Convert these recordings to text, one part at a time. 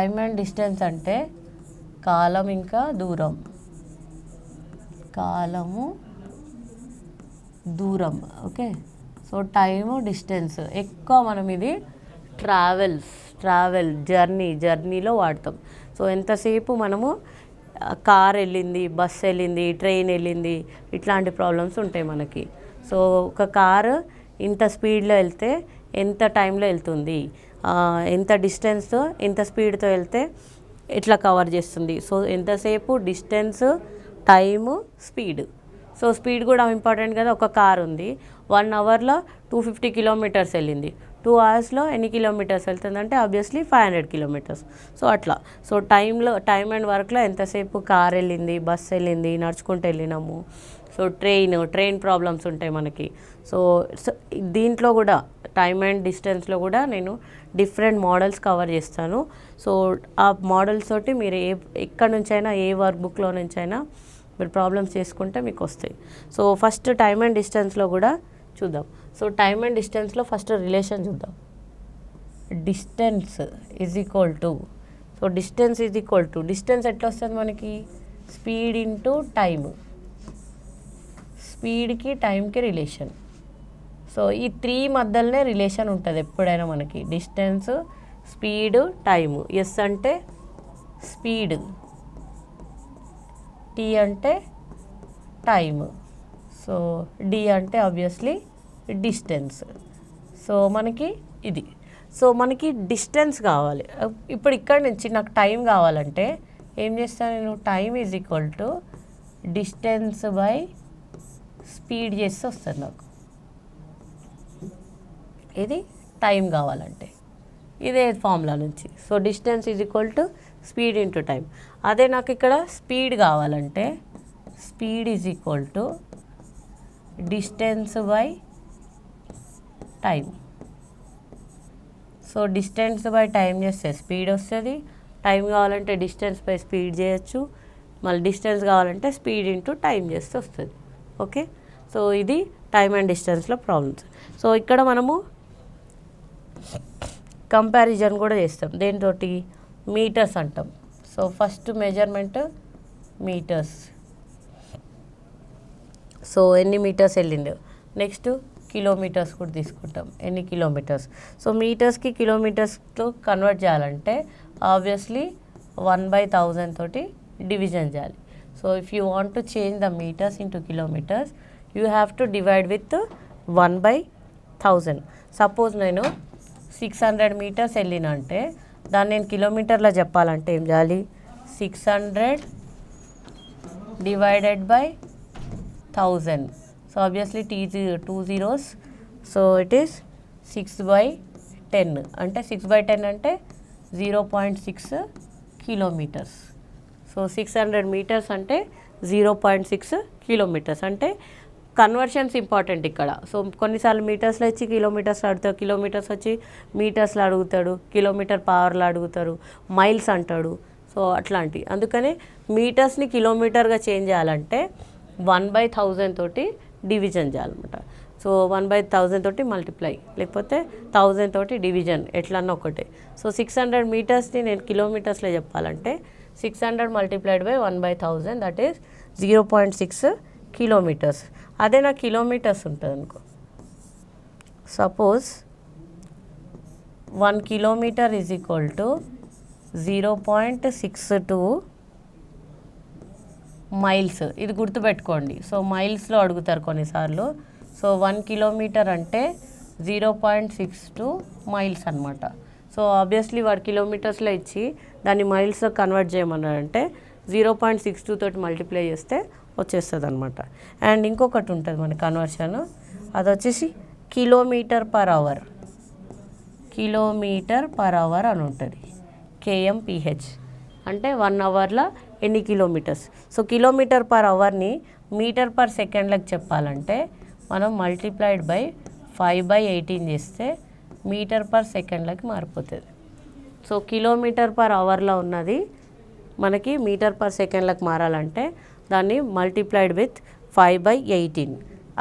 Time and distance అంటే కాలం ఇంకా దూరం, కాలము దూరం. ఓకే, సో టైము డిస్టెన్స్ ఎక్కువ మనం ఇది జర్నీలో వాడతాం. సో ఎంతసేపు మనము కార్ వెళ్ళింది, బస్ వెళ్ళింది, ట్రైన్ వెళ్ళింది, ఇట్లాంటి ప్రాబ్లమ్స్ ఉంటాయి మనకి. సో ఒక కారు ఇంత స్పీడ్లో వెళ్తే ఎంత టైంలో వెళ్తుంది, ఎంత డిస్టెన్స్తో ఎంత స్పీడ్తో వెళ్తే ఎట్లా కవర్ చేస్తుంది. సో ఎంతసేపు distance, time, speed. So speed కూడా ఇంపార్టెంట్ కదా. ఒక కార్ ఉంది 1 అవర్లో 250 కిలోమీటర్స్ వెళ్ళింది, 2 అవర్స్లో ఎన్ని కిలోమీటర్స్ వెళ్తుందంటే ఆబ్వియస్లీ 500 కిలోమీటర్స్. సో అట్లా. సో టైమ్ అండ్ వర్క్లో ఎంతసేపు కార్ వెళ్ళింది, బస్ వెళ్ళింది, నడుచుకుంటూ వెళ్ళినాము. సో ట్రైన్ ప్రాబ్లమ్స్ ఉంటాయి మనకి. సో దీంట్లో కూడా టైమ్ అండ్ డిస్టెన్స్లో కూడా నేను డిఫరెంట్ మోడల్స్ కవర్ చేస్తాను. సో ఆ మోడల్స్ తోటి మీరు ఎక్కడి నుంచైనా ఏ వర్క్ బుక్లో నుంచైనా మీరు ప్రాబ్లమ్స్ చేసుకుంటే మీకు వస్తాయి. సో ఫస్ట్ టైమ్ అండ్ డిస్టెన్స్లో కూడా చూద్దాం. సో టైమ్ అండ్ డిస్టెన్స్లో ఫస్ట్ రిలేషన్ చూద్దాం. Distance is equal to, so distance ఎట్లా వస్తుంది మనకి, స్పీడ్ ఇంటూ టైమ్. స్పీడ్కి టైంకి రిలేషన్. సో ఈ 3 మధ్యలోనే రిలేషన్ ఉంటుంది ఎప్పుడైనా మనకి, డిస్టెన్స్, స్పీడ్, టైము. ఎస్ అంటే స్పీడ్, టీ అంటే టైమ్, సో డి అంటే ఆబ్వియస్లీ డిస్టెన్స్. సో మనకి ఇది. సో మనకి డిస్టెన్స్ కావాలి. ఇప్పుడు ఇక్కడ నుంచి నాకు టైం కావాలంటే ఏం చేస్తాను నేను, time is equal to distance by speed చేస్తే వస్తుంది నాకు. ఇది టైం కావాలంటే ఇదే ఫార్ములా నుంచి. So distance is equal to speed into time. అదే నాకు ఇక్కడ స్పీడ్ కావాలంటే speed is equal to distance by time. So distance by time చేస్తే స్పీడ్ వస్తుంది, టైం కావాలంటే డిస్టెన్స్ బై స్పీడ్ చేయొచ్చు, మళ్ళీ డిస్టెన్స్ కావాలంటే స్పీడ్ ఇంటూ టైం చేస్తే వస్తుంది. ఓకే, సో ఇది టైమ్ అండ్ డిస్టెన్స్లో ప్రాబ్లమ్స్. సో ఇక్కడ మనము కంపారిజన్ కూడా చేస్తాం. దేనితోటి, మీటర్స్ అంటాం. So first measurement metres. So ఎన్ని మీటర్స్ వెళ్ళిందో. నెక్స్ట్ కిలోమీటర్స్ కూడా తీసుకుంటాం, ఎన్ని కిలోమీటర్స్. సో మీటర్స్కి కిలోమీటర్స్తో కన్వర్ట్ చేయాలంటే ఆబ్వియస్లీ 1/1000 తోటి డివిజన్ చేయాలి. So if you want to change the metres into kilometres you have to divide with 1/1000. Suppose నేను 600 మీటర్స్ వెళ్ళిన అంటే దాన్ని నేను కిలోమీటర్లో చెప్పాలంటే ఏం చేయాలి, 600 divided by 1000. So obviously 2 zeros. So it is 6/10. అంటే 6/10 అంటే 0.6 కిలోమీటర్స్. సో 600 మీటర్స్ అంటే 0.6 కిలోమీటర్స్. అంటే కన్వర్షన్స్ ఇంపార్టెంట్ ఇక్కడ. సో కొన్నిసార్లు మీటర్స్లో ఇచ్చి కిలోమీటర్స్లో అడుగుతాడు, కిలోమీటర్స్ వచ్చి మీటర్స్లో అడుగుతాడు, కిలోమీటర్ పవర్లో అడుగుతారు, మైల్స్ అంటాడు. సో అట్లాంటి అందుకనే మీటర్స్ని కిలోమీటర్గా చేంజ్ చేయాలంటే 1/1000 తోటి డివిజన్ చేయాలన్నమాట. సో 1/1000 తోటి మల్టిప్లై, లేకపోతే 1000 తోటి డివిజన్, ఎట్లన్నా ఒకటే. సో 600 మీటర్స్ని నేను కిలోమీటర్స్లో చెప్పాలంటే 600 multiplied by 1/1000 that is 0.6 kilometres. అదే నాకు కిలోమీటర్స్ ఉంటుంది అనుకో, suppose 1 kilometre is equal to 0.62 miles. ఇది గుర్తుపెట్టుకోండి. సో మైల్స్లో అడుగుతారు కొన్నిసార్లు. సో 1 కిలోమీటర్ అంటే 0.62 మైల్స్ అనమాట. సో ఆబ్వియస్లీ వాడు కిలోమీటర్స్లో ఇచ్చి దాన్ని మైల్స్లో కన్వర్ట్ చేయమన్నాడంటే 0.62 తోటి మల్టిప్లై చేస్తే వచ్చేస్తుంది అనమాట. అండ్ ఇంకొకటి ఉంటుంది మన కన్వర్షన్, అది వచ్చేసి kilometre per hour. Kilometre per hour అని ఉంటుంది, KMPH. అంటే 1 అవర్లో ఎన్ని కిలోమీటర్స్. సో కిలోమీటర్ పర్ అవర్ని మీటర్ పర్ సెకండ్లకు చెప్పాలంటే మనం మల్టిప్లైడ్ బై 5/18 చేస్తే మీటర్ పర్ సెకండ్లకి మారిపోతుంది. సో కిలోమీటర్ పర్ అవర్లో ఉన్నది మనకి మీటర్ పర్ సెకండ్లకు మారాలంటే దాన్ని మల్టిప్లైడ్ విత్ 5/18.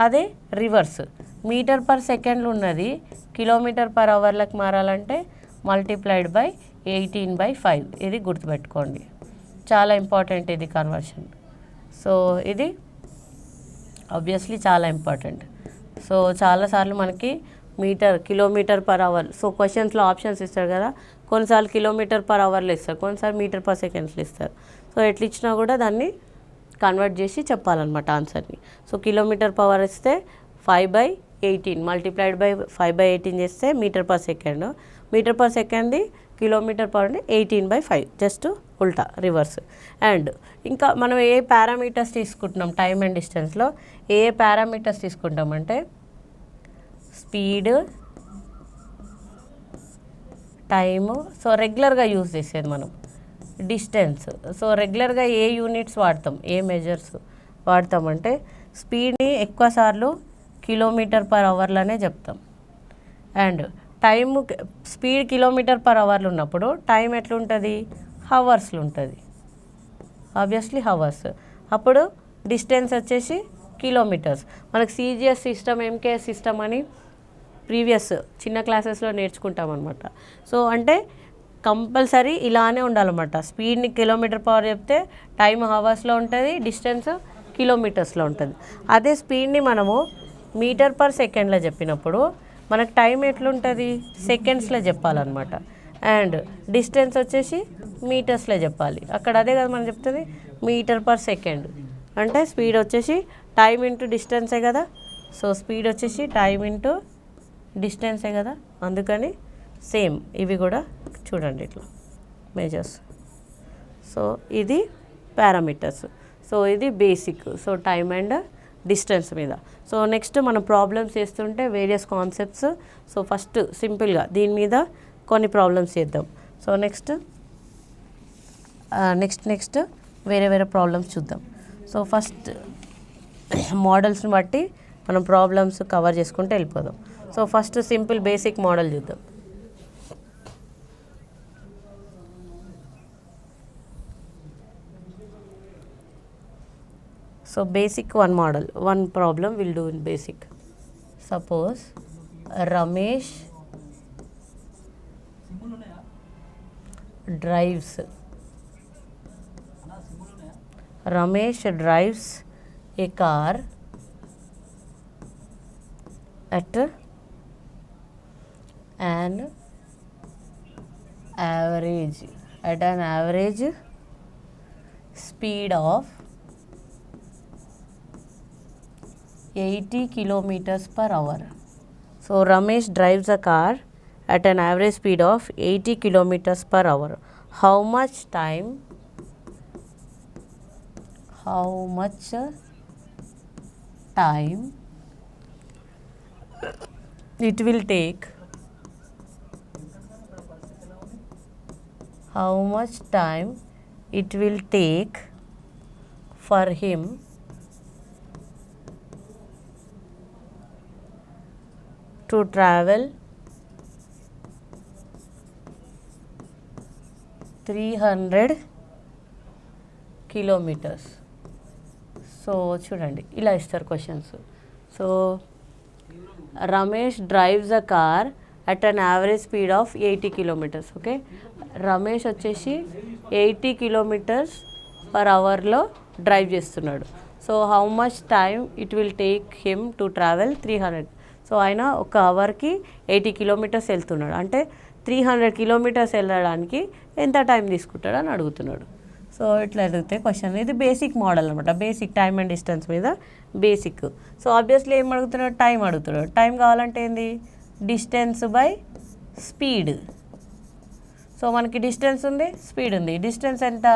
అదే రివర్స్, మీటర్ పర్ సెకండ్లు ఉన్నది కిలోమీటర్ పర్ అవర్లకు మారాలంటే మల్టిప్లైడ్ బై 18/5 ఇది గుర్తుపెట్టుకోండి, చాలా ఇంపార్టెంట్ ఇది కన్వర్షన్. సో ఇది ఆబ్వియస్లీ చాలా ఇంపార్టెంట్. సో చాలాసార్లు మనకి కిలోమీటర్ పర్ అవర్, సో క్వశ్చన్స్లో ఆప్షన్స్ ఇస్తారు కదా, కొన్నిసార్లు కిలోమీటర్ పర్ అవర్లో ఇస్తారు, కొన్నిసార్లు మీటర్ పర్ సెకండ్స్లో ఇస్తారు. సో ఎట్లా ఇచ్చినా కూడా దాన్ని కన్వర్ట్ చేసి చెప్పాలన్నమాట ఆన్సర్ని. సో కిలోమీటర్ పర్ అవర్ ఇస్తే 5/18 మల్టిప్లైడ్ బై 5/18 చేస్తే metre per second, metre per సెకండ్ది కిలోమీటర్ పర్ అంటే 18/5, జస్ట్ ఉల్టా రివర్స్. అండ్ ఇంకా మనం ఏ పారామీటర్స్ తీసుకుంటున్నాం టైమ్ అండ్ డిస్టెన్స్లో, ఏ పారామీటర్స్ తీసుకుంటామంటే స్పీడ్, టైము, సో రెగ్యులర్గా యూజ్ చేసేది మనం డిస్టెన్స్. సో రెగ్యులర్గా ఏ యూనిట్స్ వాడతాం, ఏ మెజర్స్ వాడతామంటే స్పీడ్ని ఎక్కువ సార్లు కిలోమీటర్ పర్ అవర్లోనే చెప్తాం. And time, speed kilometre per అవర్లో ఉన్నప్పుడు టైం ఎట్లుంటుంది, హవర్స్లో ఉంటుంది, ఆబ్వియస్లీ హవర్స్. అప్పుడు డిస్టెన్స్ వచ్చేసి కిలోమీటర్స్. మనకు సిజిఎస్ సిస్టమ్, ఎంకేఎస్ సిస్టమ్ అని ప్రీవియస్ చిన్న క్లాసెస్లో నేర్చుకుంటాం అనమాట. సో అంటే కంపల్సరీ ఇలానే ఉండాలన్నమాట. స్పీడ్ని కిలోమీటర్ పర్ చెప్తే టైం హవర్స్లో ఉంటుంది, డిస్టెన్స్ కిలోమీటర్స్లో ఉంటుంది. అదే స్పీడ్ని మనము మీటర్ పర్ సెకండ్లో చెప్పినప్పుడు మనకు టైం ఎట్లుంటుంది, సెకండ్స్లో చెప్పాలన్నమాట. అండ్ డిస్టెన్స్ వచ్చేసి మీటర్స్లో చెప్పాలి. అక్కడ అదే కదా మనం చెప్తుంది, మీటర్ పర్ సెకండ్ అంటే స్పీడ్ వచ్చేసి టైం ఇంటూ డిస్టెన్సే కదా. సో స్పీడ్ వచ్చేసి టైం ఇంటూ డిస్టెన్సే కదా, అందుకని సేమ్ ఇవి కూడా చూడండి ఇట్లా మెజర్స్. సో ఇది పారామీటర్స్. సో ఇది basic, so time and distance మీద. సో నెక్స్ట్ మనం ప్రాబ్లమ్స్ చేస్తుంటే వేరియస్ కాన్సెప్ట్స్. సో ఫస్ట్ సింపుల్గా దీని మీద కొన్ని ప్రాబ్లమ్స్ చేద్దాం. సో నెక్స్ట్ వేరే ప్రాబ్లమ్స్ చూద్దాం. సో ఫస్ట్ మోడల్స్ని బట్టి మనం ప్రాబ్లమ్స్ కవర్ చేసుకుంటూ వెళ్ళిపోదాం. So first simple basic model చూద్దాం. So basic one model, one problem we'll do in basic. Suppose Ramesh drives a car at an average speed of 80 kilometers per hour. So Ramesh drives a car at an average speed of 80 kilometers per hour. How much time it will take for him to travel 300 kilometers. So చూడండి ఇలా ఇస్తారు questions. So Ramesh drives a car at an average speed of 80 kilometers. Okay, Ramesh వచ్చేసి 80 kilometers per hourలో drive చేస్తున్నాడు. So how much time it will take him to travel 300. So ఆయన ఒక అవర్కి 80 kilometers వెళ్తున్నాడు, అంటే 300 kilometers వెళ్ళడానికి ఎంత టైం తీసుకుంటాడు అని అడుగుతున్నాడు. సో ఇట్లా అడిగితే క్వశ్చన్, ఇది బేసిక్ మోడల్ అనమాట, బేసిక్ టైమ్ అండ్ డిస్టెన్స్ మీద బేసిక్. సో ఆబ్వియస్లీ ఏం అడుగుతున్నాడు, టైం అడుగుతున్నాడు. టైం కావాలంటే ఏంది, డిస్టెన్స్ బై స్పీడ్. సో మనకి డిస్టెన్స్ ఉంది, స్పీడ్ ఉంది. డిస్టెన్స్ ఎంత,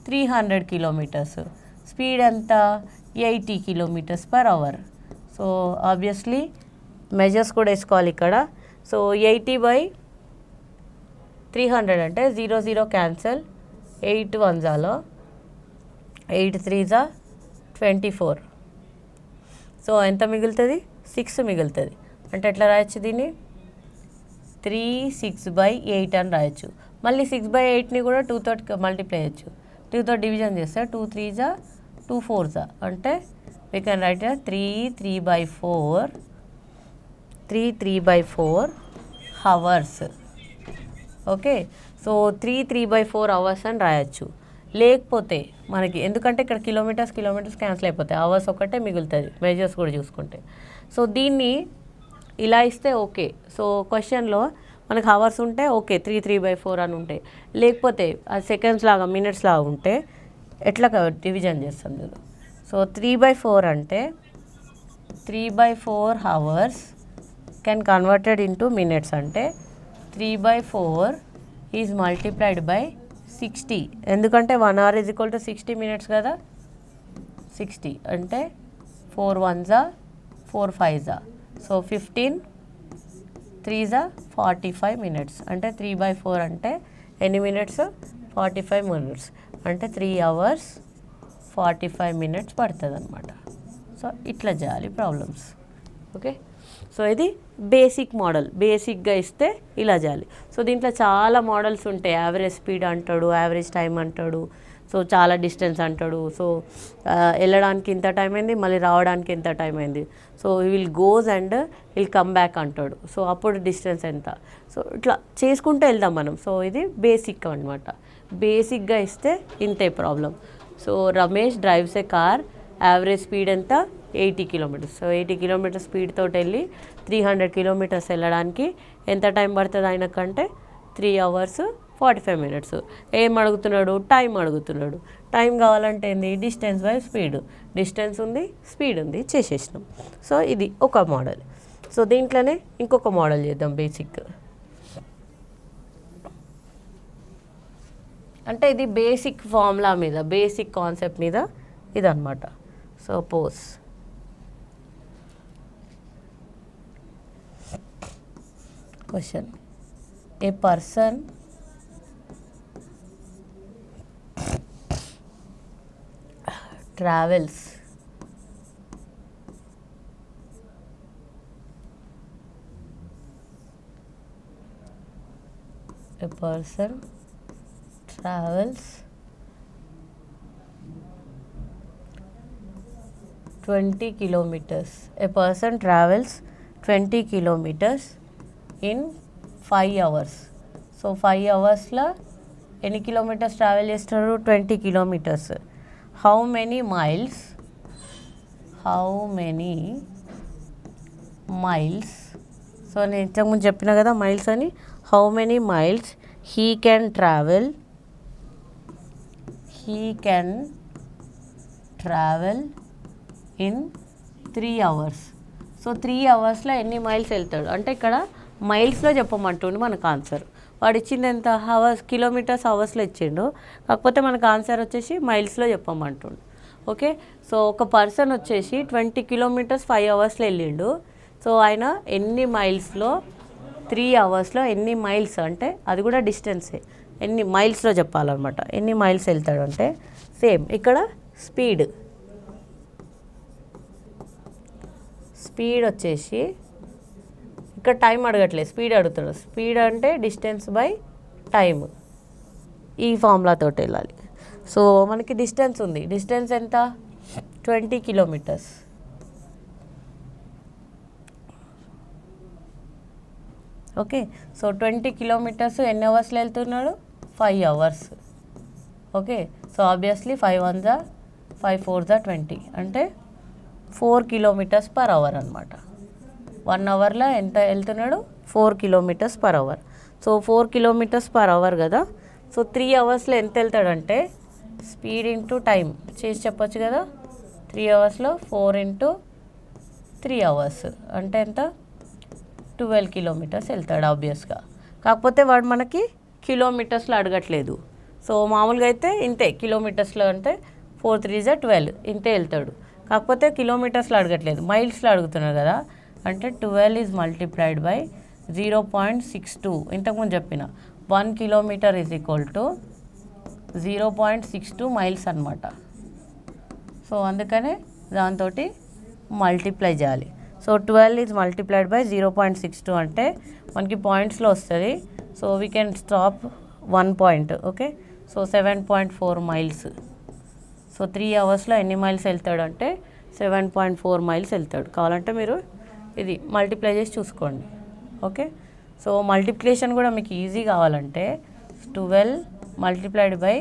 300 kilometers, స్పీడ్ ఎంత, 80 kilometers per hour. So obviously measures కూడా వేసుకోవాలి ఇక్కడ. సో 80/300 అంటే 0 0 క్యాన్సల్, 8 1s 8 3s 24. సో ఎంత మిగులుతుంది, 6 మిగులుతుంది. అంటే ఎట్లా రాయొచ్చు దీన్ని, 3 6/8 అని రాయొచ్చు. మళ్ళీ 6/8ని కూడా 2 తోటి మల్టిప్లై చేయొచ్చు, 2 తోటి డివిజన్ చేస్తే 2 3s 2 4s అంటే we can write 3 3/4 hours. Okay. So 3/4 hours అని రాయొచ్చు. లేకపోతే మనకి ఎందుకంటే ఇక్కడ కిలోమీటర్స్ క్యాన్సిల్ అయిపోతాయి, అవర్స్ ఒకటే మిగులుతుంది మెజర్స్ కూడా చూసుకుంటే. సో దీన్ని ఇలా ఇస్తే ఓకే. సో క్వశ్చన్లో మనకు అవర్స్ ఉంటే ఓకే 3/4 అని ఉంటాయి. లేకపోతే అది సెకండ్స్ లాగా మినిట్స్ లాగా ఉంటే ఎట్లా డివిజన్ చేస్తాం నేను. సో 3/4 అంటే 3/4 hours can converted into minutes అంటే 3/4 ఈజ్ మల్టిప్లైడ్ బై 60. ఎందుకంటే 1 hour is equal to 60 minutes కదా. 60 అంటే 4 1s 4 5s, so 15 3s 45 minutes. అంటే 3/4 అంటే ఎన్ని మినిట్స్? 45 minutes. అంటే 3 hours 45 minutes పడుతుంది అనమాట. సో ఇట్లా చేయాలి ప్రాబ్లమ్స్. ఓకే. సో ఇది బేసిక్ మోడల్. బేసిక్గా ఇస్తే ఇలా చేయాలి. సో దీంట్లో చాలా మోడల్స్ ఉంటాయి. యావరేజ్ స్పీడ్ అంటాడు, యావరేజ్ టైం అంటాడు, సో చాలా డిస్టెన్స్ అంటాడు. సో వెళ్ళడానికి ఇంత టైం అయింది, మళ్ళీ రావడానికి ఎంత టైం అయింది, so will goes and will come back అంటాడు. సో అప్పుడు డిస్టెన్స్ ఎంత, సో ఇట్లా చేసుకుంటూ వెళ్దాం మనం. సో ఇది బేసిక్ అనమాట. బేసిక్గా ఇస్తే ఇంతే ప్రాబ్లం. సో రమేష్ డ్రైవ్స్ ఏ కార్, యావరేజ్ స్పీడ్ ఎంత? 80 kilometers. సో 80 kilometers స్పీడ్ తోటి వెళ్ళి 300 kilometers వెళ్ళడానికి ఎంత టైం పడుతుంది ఆయనకంటే? 3 hours 45 minutes. ఏం అడుగుతున్నాడు? టైం అడుగుతున్నాడు. టైం కావాలంటే ఏంది? Distance by speed. డిస్టెన్స్ ఉంది, స్పీడ్ ఉంది, చేసేసినాం. సో ఇది ఒక మోడల్. సో దీంట్లోనే ఇంకొక మోడల్ చేద్దాం బేసిక్. అంటే ఇది బేసిక్ ఫార్ములా మీద, బేసిక్ కాన్సెప్ట్ మీద ఇదన్నమాట. Suppose question, a person travels a person travels 20 kilometers. A person travels 20 kilometers in 5 hours. So 5 hours ఎన్ని కిలోమీటర్స్ ట్రావెల్ చేస్తున్నారు? 20 kilometers. How many miles so నేను ఇంతకుముందు చెప్పిన కదా మైల్స్ అని. How many miles he can travel in 3 hours. So 3 hours ఎన్ని miles వెళ్తాడు అంటే ఇక్కడ మైల్స్లో చెప్పమంటుండు మనకు ఆన్సర్. వాడు ఇచ్చింది ఎంత? అవర్స్, కిలోమీటర్స్ అవర్స్లో ఇచ్చిండు, కాకపోతే మనకు ఆన్సర్ వచ్చేసి మైల్స్లో చెప్పమంటుండు. ఓకే. సో ఒక పర్సన్ వచ్చేసి 20 kilometers 5 hours వెళ్ళిండు. సో ఆయన ఎన్ని మైల్స్లో 3 hours ఎన్ని మైల్స్ అంటే అది కూడా డిస్టెన్సే, ఎన్ని మైల్స్లో చెప్పాలన్నమాట. ఎన్ని మైల్స్ వెళ్తాడు అంటే సేమ్ ఇక్కడ స్పీడ్ వచ్చేసి ఇక్కడ టైం అడగట్లేదు, స్పీడ్ అడుగుతాడు. స్పీడ్ అంటే డిస్టెన్స్ బై టైం, ఈ ఫార్ములాతో వెళ్ళాలి. సో మనకి డిస్టెన్స్ ఉంది. డిస్టెన్స్ ఎంత? 20 kilometers. ఓకే. సో 20 kilometers ఎన్ని అవర్స్లో వెళ్తున్నాడు? 5 hours. Okay. So obviously 5 1s 5 4s 20 అంటే 4 kilometers per hour అనమాట. 1 hourలో ఎంత వెళ్తున్నాడు? 4 kilometers per hour. So 4 kilometers per hour కదా. సో 3 hours ఎంత వెళ్తాడంటే స్పీడ్ ఇంటూ టైం చేసి చెప్పొచ్చు కదా. 3 hours 4 into 3 hours అంటే ఎంత? 12 kilometers వెళ్తాడు ఆబ్వియస్గా. కాకపోతే వాడు మనకి కిలోమీటర్స్లో అడగట్లేదు. సో మామూలుగా అయితే ఇంతే, కిలోమీటర్స్లో అంటే 4 3s 12 ఇంతే వెళ్తాడు. కాకపోతే కిలోమీటర్స్లో అడగట్లేదు, మైల్స్లో అడుగుతున్నారు కదా. అంటే 12 ఈజ్ మల్టిప్లైడ్ బై 0.62. ఇంతకుముందు చెప్పిన 1 kilometer is equal to 0.62 miles అనమాట. సో అందుకనే దాంతో మల్టిప్లై చేయాలి. సో 12 ఈజ్ మల్టిప్లైడ్ బై 0.62 అంటే మనకి పాయింట్స్లో వస్తుంది. So we can stop 1 point. Okay. So 7.4 miles. So 3 hours ఎన్ని మైల్స్ వెళ్తాడు అంటే 7.4 miles వెళ్తాడు. కావాలంటే మీరు ఇది మల్టిప్లై చేసి చూసుకోండి. ఓకే. సో మల్టిప్లికేషన్ కూడా మీకు ఈజీ కావాలంటే 12 మల్టిప్లైడ్ బై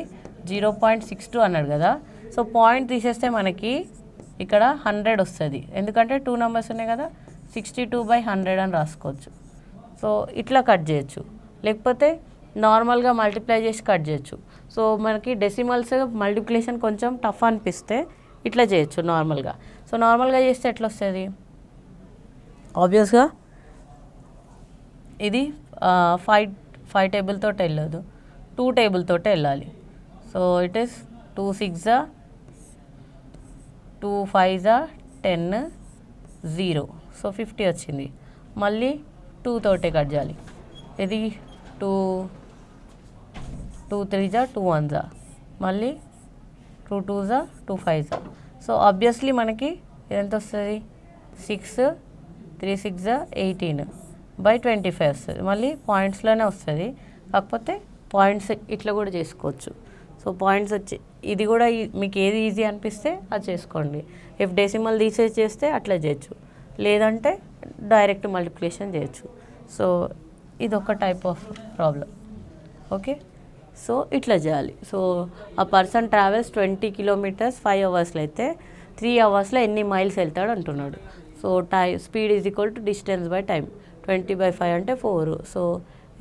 0.62 అన్నాడు కదా. సో పాయింట్ తీసేస్తే మనకి ఇక్కడ 100 వస్తుంది, ఎందుకంటే 2 నెంబర్స్ ఉన్నాయి కదా, 62/100 అని రాసుకోవచ్చు. సో ఇట్లా కట్ చేయొచ్చు, లేకపోతే నార్మల్గా మల్టిప్లై చేసి కట్ చేయొచ్చు. సో మనకి డెసిమల్స్ మల్టిప్లికేషన్ కొంచెం టఫ్ అనిపిస్తే ఇట్లా చేయొచ్చు నార్మల్గా. సో నార్మల్గా చేస్తే ఎట్లా వస్తుంది, ఆబ్వియస్గా ఇది 5 టేబుల్తో వెళ్ళదు, 2 టేబుల్తో వెళ్ళాలి. So it is 2 6 2 5 10 0. సో 50 వచ్చింది. మళ్ళీ 2 తోటే కట్ చేయాలి. ఇది 2 3 2 1 మళ్ళీ 2 2 2 5. సో ఆబ్వియస్లీ మనకి ఎంత వస్తుంది, 6 3 6 18/25 వస్తుంది. మళ్ళీ పాయింట్స్లోనే వస్తుంది, కాకపోతే పాయింట్స్ ఇట్లా కూడా చేసుకోవచ్చు. సో పాయింట్స్ వచ్చి ఇది కూడా మీకు ఏది ఈజీ అనిపిస్తే అది చేసుకోండి. ఇఫ్ డెసిమల్ తీసేసి చేస్తే అట్లా చేయొచ్చు, లేదంటే డైరెక్ట్ మల్టిప్లికేషన్ చేయొచ్చు. సో ఇది ఒక type of problem. Okay, so ఇట్లా చేయాలి. సో ఆ పర్సన్ ట్రావెల్స్ 20 కిలోమీటర్స్ 5 అవర్స్లో అయితే 3 అవర్స్లో ఎన్ని మైల్స్ వెళ్తాడు అంటున్నాడు. So speed is equal to distance by time. 20/5 అంటే 4. సో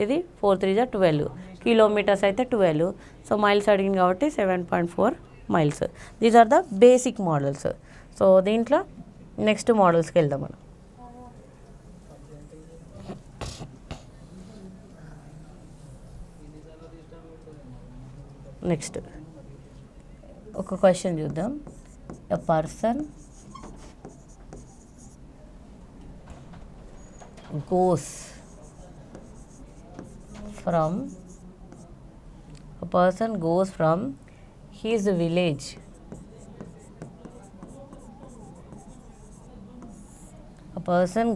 ఇది 4 3 12. కిలోమీటర్స్ అయితే 12. సో మైల్స్ అడిగింది కాబట్టి 7.4 miles. These are the basic models. So దీంట్లో నెక్స్ట్ మోడల్స్కి వెళ్దాం మనం. నెక్స్ట్ ఒక క్వశ్చన్ చూద్దాం. A person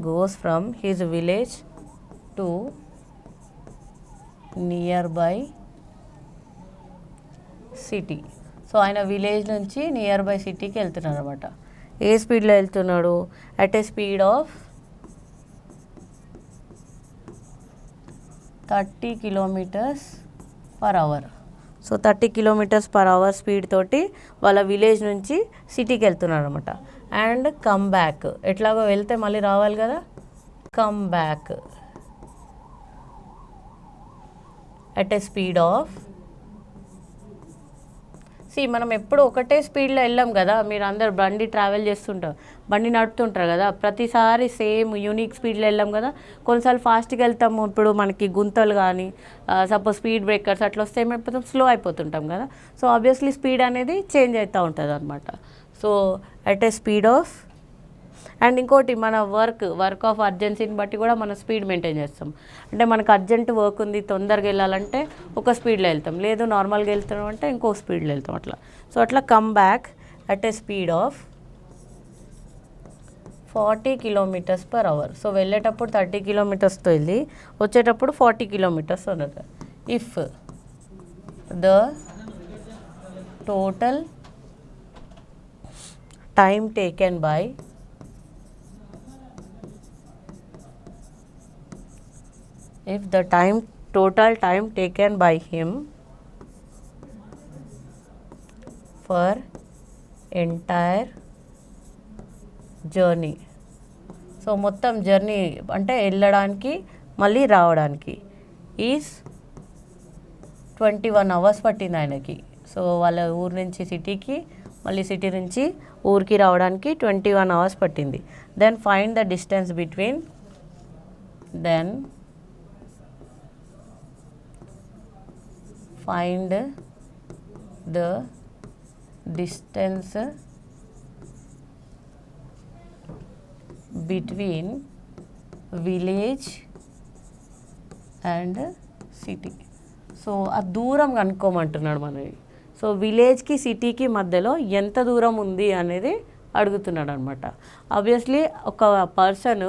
goes from his village to nearby city. So ఆయన విలేజ్ నుంచి నియర్ బై సిటీకి వెళ్తున్నాడు అనమాట. ఏ స్పీడ్లో వెళ్తున్నాడు, at a speed of 30 km/h. So 30 km/h speed తోటి వాళ్ళ విలేజ్ నుంచి సిటీకి వెళ్తున్నాడు అనమాట. అండ్ కమ్ బ్యాక్, ఎట్లాగో వెళ్తే మళ్ళీ రావాలి కదా, come back at a speed of మనం ఎప్పుడు ఒకటే స్పీడ్లో వెళ్ళాం కదా. మీరు అందరు బండి ట్రావెల్ చేస్తుంటారు, బండి నడుపుతుంటారు కదా, ప్రతిసారి సేమ్ యూనిక్ స్పీడ్లో వెళ్ళాం కదా. కొన్నిసార్లు ఫాస్ట్గా వెళ్తాము, ఇప్పుడు మనకి గుంతలు కానీ సపోజ్ స్పీడ్ బ్రేకర్స్ అట్లా వస్తే ఏమైపోతాం, స్లో అయిపోతుంటాం కదా. సో ఆబ్వియస్లీ స్పీడ్ అనేది చేంజ్ అవుతూ ఉంటుంది అనమాట. So at a speed of, and ఇంకోటి మన వర్క్ ఆఫ్ అర్జెన్సీని బట్టి కూడా మనం స్పీడ్ మెయింటైన్ చేస్తాం. అంటే మనకు అర్జెంట్ వర్క్ ఉంది, తొందరగా వెళ్ళాలంటే ఒక స్పీడ్లో వెళ్తాం, లేదు నార్మల్గా వెళ్తాం అంటే ఇంకో స్పీడ్లో వెళ్తాం అట్లా. సో అట్లా come back at a speed of 40 km/h. So వెళ్ళేటప్పుడు 30 కిలోమీటర్స్తో వెళ్ళి వచ్చేటప్పుడు 40 కిలోమీటర్స్ ఉన్నది. If the total time taken by total time taken by him for entire journey. So మొత్తం జర్నీ అంటే వెళ్ళడానికి మళ్ళీ రావడానికి ఈజ్ 21 hours పట్టింది ఆయనకి. సో వాళ్ళ ఊరు నుంచి సిటీకి, మళ్ళీ సిటీ నుంచి ఊరికి రావడానికి 21 hours పట్టింది. Then find the distance between find the distance between village and city. So ఆ దూరం కనుక్కోమంటున్నాడు మనకి. సో విలేజ్కి సిటీకి మధ్యలో ఎంత దూరం ఉంది అనేది అడుగుతున్నాడు అనమాట. ఆబ్వియస్లీ ఒక పర్సన్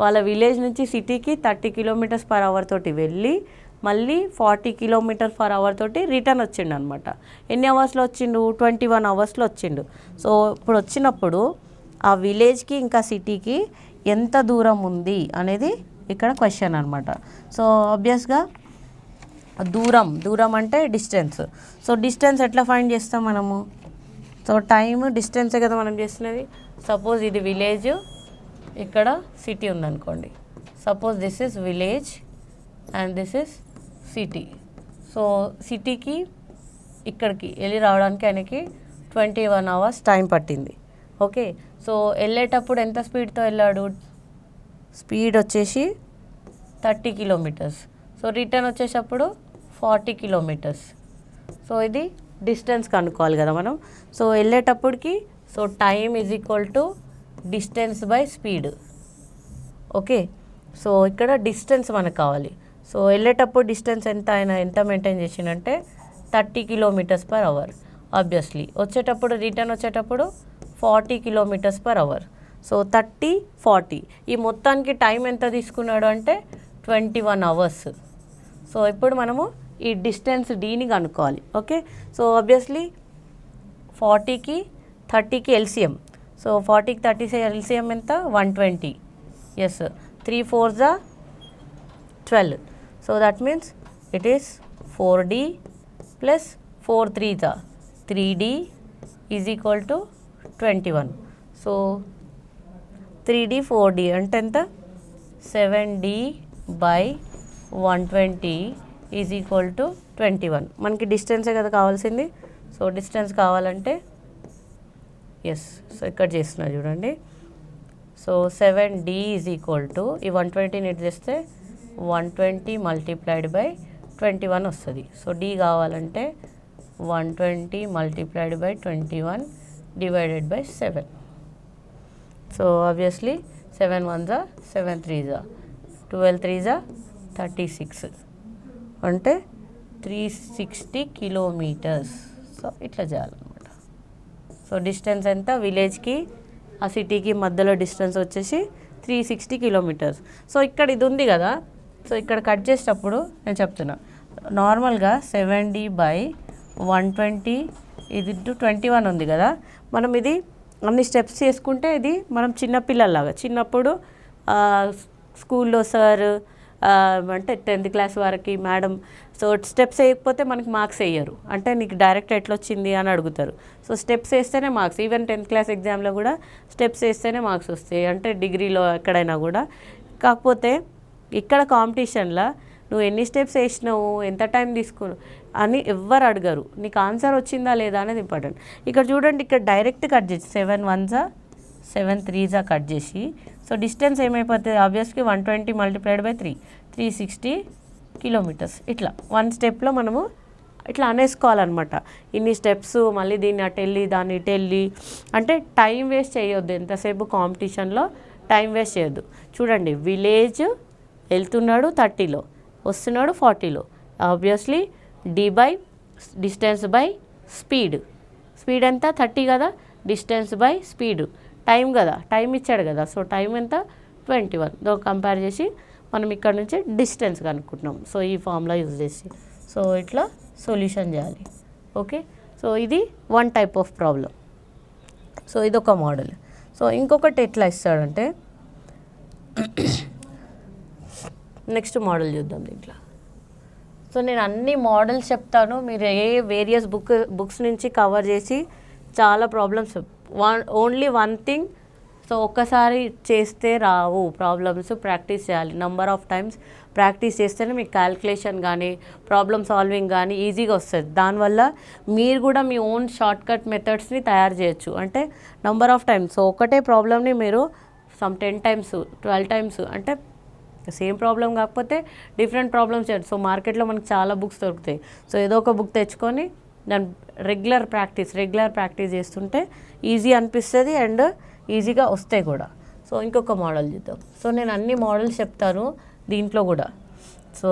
వాళ్ళ విలేజ్ నుంచి సిటీకి 30 km/h తోటి వెళ్ళి మళ్ళీ 40 km/h తోటి రిటర్న్ వచ్చిండు అనమాట. ఎన్ని అవర్స్లో వచ్చిండు, 21 hours వచ్చిండు. సో ఇప్పుడు వచ్చినప్పుడు ఆ విలేజ్కి ఇంకా సిటీకి ఎంత దూరం ఉంది అనేది ఇక్కడ క్వశ్చన్ అనమాట. సో ఆబ్వియస్గా దూరం అంటే డిస్టెన్స్. సో డిస్టెన్స్ ఎట్లా ఫైండ్ చేస్తాం మనము? సో టైమ్ డిస్టెన్సే కదా మనం చేస్తున్నది. సపోజ్ ఇది విలేజ్, ఇక్కడ సిటీ ఉందనుకోండి. Suppose this is village and this is city. So సిటీకి ఇక్కడికి వెళ్ళి రావడానికి ఆయనకి 21 hours టైం పట్టింది. ఓకే, సో వెళ్ళేటప్పుడు ఎంత స్పీడ్తో వెళ్ళాడు? స్పీడ్ వచ్చేసి 30 kilometers. సో రిటర్న్ వచ్చేటప్పుడు 40 kilometers. సో ఇది డిస్టెన్స్ కనుక్కోవాలి కదా మనం. సో వెళ్ళేటప్పటికి so time is equal to distance by speed. Okay, so ఇక్కడ డిస్టెన్స్ మనకు కావాలి. సో వెళ్ళేటప్పుడు డిస్టెన్స్ ఎంత మెయింటైన్ చేసిందంటే 30 km/h. ఆబ్వియస్లీ వచ్చేటప్పుడు రిటర్న్ వచ్చేటప్పుడు 40 km/h. సో 30, 40 ఈ మొత్తానికి టైం ఎంత తీసుకున్నాడు అంటే 21 hours. సో ఇప్పుడు మనము ఈ డిస్టెన్స్ డీని కనుక్కోవాలి. ఓకే, సో ఆబ్వియస్లీ 40కి 30కి ఎల్సిఎం. సో 40కి 30 ఎల్సిఎం ఎంత? 120. Yes, 3 4s are 12. So that means it is 4D plus 4 3s are 3D is equal to 21. So 3D 4D అంటే ఎంత? 7D by 120 is equal to 21. మనకి డిస్టెన్సే కదా కావాల్సింది. సో డిస్టెన్స్ కావాలంటే ఎస్, సో ఇక్కడ చేస్తున్నా చూడండి. So 7D is equal to ఈ 120 నెట్ చేస్తే 120 మల్టిప్లైడ్ బై 21 వస్తుంది. సో D కావాలంటే 120 multiplied by 21 divided by 7. So obviously 7 1s are 7 3s are 12 3s are 36 అంటే 360 kilometers. సో ఇట్లా చేయాలన్నమాట. సో డిస్టెన్స్ ఎంత? విలేజ్కి ఆ సిటీకి మధ్యలో డిస్టెన్స్ వచ్చేసి 360 kilometers. సో ఇక్కడ ఇది ఉంది కదా, సో ఇక్కడ కట్ చేసేటప్పుడు నేను చెప్తున్నా నార్మల్గా 7D బై 120 ఇది 21 ఉంది కదా, మనం ఇది అన్ని స్టెప్స్ చేసుకుంటే ఇది మనం చిన్నపిల్లలాగా చిన్నప్పుడు స్కూల్లో సార్ అంటే 10th class వరకు మేడం సో స్టెప్స్ వేయకపోతే మనకి మార్క్స్ వేయరు. అంటే నీకు డైరెక్ట్ ఎట్లా వచ్చింది అని అడుగుతారు. సో స్టెప్స్ వేస్తేనే మార్క్స్. ఈవెన్ 10th class ఎగ్జామ్లో కూడా స్టెప్స్ వేస్తేనే మార్క్స్ వస్తాయి, అంటే డిగ్రీలో ఎక్కడైనా కూడా. కాకపోతే ఇక్కడ కాంపిటీషన్లో నువ్వు ఎన్ని స్టెప్స్ వేసినావు, ఎంత టైం తీసుకున్నావు అని ఎవ్వరు అడగరు. నీకు ఆన్సర్ వచ్చిందా లేదా అనేది ఇంపార్టెంట్. ఇక్కడ చూడండి, ఇక్కడ డైరెక్ట్ కట్ చేసి 7 1s are 7 3s are cut చేసి సో డిస్టెన్స్ ఏమైపోతుంది? Obviously 120 multiplied by 3 360 kilometers. ఇట్లా వన్ స్టెప్లో మనము ఇట్లా అనేసుకోవాలన్నమాట. ఇన్ని స్టెప్స్, మళ్ళీ దీన్ని అటు వెళ్ళి దాన్ని ఇటు వెళ్ళి, అంటే టైం వేస్ట్ చేయొద్దు. ఎంతసేపు కాంపిటీషన్లో టైం వేస్ట్ చేయొద్దు. చూడండి, విలేజ్ వెళ్తున్నాడు 30లో, వస్తున్నాడు 40లో. Obviously D by distance by speed. Speed ఎంత? 30 కదా, డిస్టెన్స్ బై స్పీడ్ టైం కదా, టైం ఇచ్చాడు కదా. సో టైం ఎంత? 21. తో కంపేర్ చేసి మనం ఇక్కడ నుంచి డిస్టెన్స్ కనుక్కుంటున్నాం. సో ఈ ఫార్ములా యూజ్ చేసి సో ఇట్లా సొల్యూషన్ చేయాలి. ఓకే, సో ఇది one type of problem. So ఇదొక మోడల్. సో ఇంకొకటి ఎట్లా ఇస్తాడంటే నెక్స్ట్ మోడల్ చూద్దాం దీంట్లో. సో నేను అన్ని మోడల్స్ చెప్తాను, మీరు వేరియస్ బుక్స్ నుంచి కవర్ చేసి చాలా problems. Only one thing, so ఒక్కసారి చేస్తే రావు ప్రాబ్లమ్స్, ప్రాక్టీస్ చేయాలి. నెంబర్ ఆఫ్ టైమ్స్ ప్రాక్టీస్ చేస్తేనే మీకు క్యాల్కులేషన్ కానీ ప్రాబ్లమ్ సాల్వింగ్ కానీ ఈజీగా వస్తుంది. దానివల్ల మీరు కూడా మీ ఓన్ షార్ట్కట్ మెథడ్స్ని తయారు చేయొచ్చు. అంటే నెంబర్ ఆఫ్ టైమ్స్, సో ఒకటే ప్రాబ్లమ్ని మీరు సమ్ 10 times 12 times, అంటే సేమ్ ప్రాబ్లం కాకపోతే డిఫరెంట్ ప్రాబ్లమ్స్ చేయండి. సో మార్కెట్లో మనకు చాలా బుక్స్ దొరుకుతాయి. సో ఏదో ఒక బుక్ తెచ్చుకొని దాని రెగ్యులర్ ప్రాక్టీస్ చేస్తుంటే ఈజీ అనిపిస్తుంది అండ్ ఈజీగా వస్తాయి కూడా. సో ఇంకొక మోడల్ చూద్దాం. సో నేను అన్ని మోడల్స్ చెప్తాను దీంట్లో కూడా. సో